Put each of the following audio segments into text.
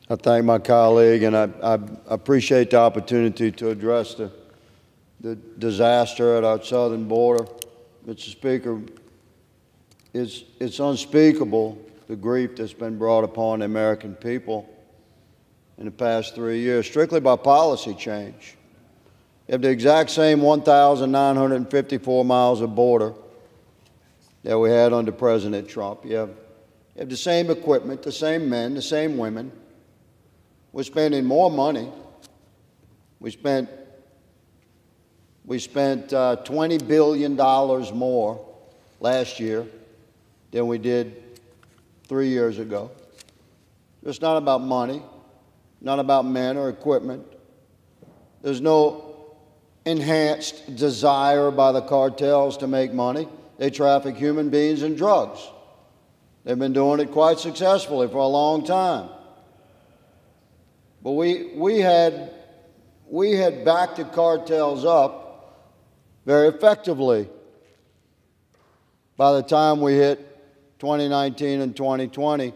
I thank my colleague, and I appreciate the opportunity to address the disaster at our southern border. Mr. Speaker, it's unspeakable, the grief that's been brought upon the American people in the past 3 years, strictly by policy change. You have the exact same 1,954 miles of border that we had under President Trump. You have the same equipment, the same men, the same women. We're spending more money. We spent $20 billion more last year than we did 3 years ago. It's not about money, not about men or equipment. There's no enhanced desire by the cartels to make money. They traffic human beings and drugs. They've been doing it quite successfully for a long time. But we had backed the cartels up very effectively by the time we hit 2019 and 2020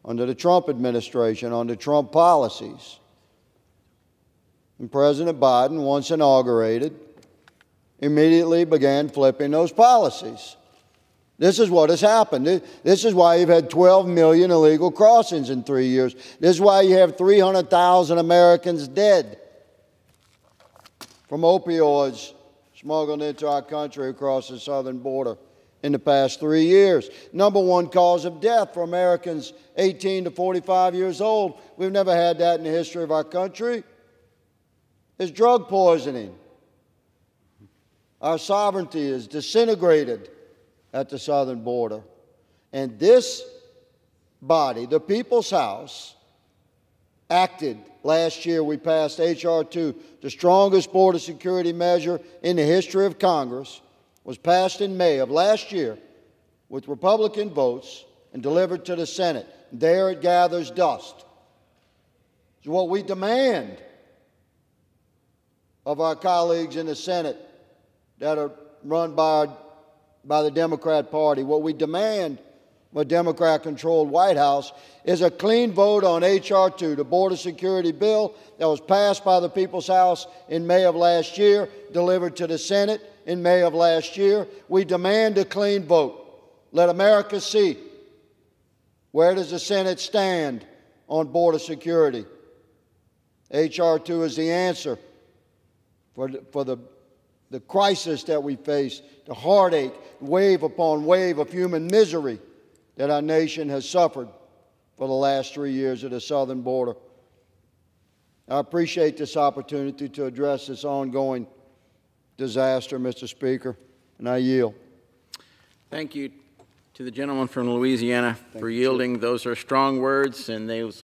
under the Trump administration, under Trump policies. And President Biden, once inaugurated, immediately began flipping those policies. This is what has happened. This is why you've had 12 million illegal crossings in 3 years. This is why you have 300,000 Americans dead from opioids smuggled into our country across the southern border in the past 3 years. Number one cause of death for Americans 18 to 45 years old. We've never had that in the history of our country. Is drug poisoning. Our sovereignty is disintegrated at the southern border. And this body, the People's House, acted last year. We passed H.R. 2, the strongest border security measure in the history of Congress, was passed in May of last year with Republican votes and delivered to the Senate. There it gathers dust. It's what we demand of our colleagues in the Senate that are run by the Democrat Party. What we demand of a Democrat-controlled White House is a clean vote on H.R. 2, the border security bill that was passed by the People's House in May of last year, delivered to the Senate in May of last year. We demand a clean vote. Let America see, where does the Senate stand on border security? H.R. 2 is the answer for the crisis that we face, the heartache, wave upon wave of human misery that our nation has suffered for the last 3 years at the southern border. I appreciate this opportunity to address this ongoing disaster, Mr. Speaker, and I yield. Thank you to the gentleman from Louisiana for yielding. Those are strong words, and they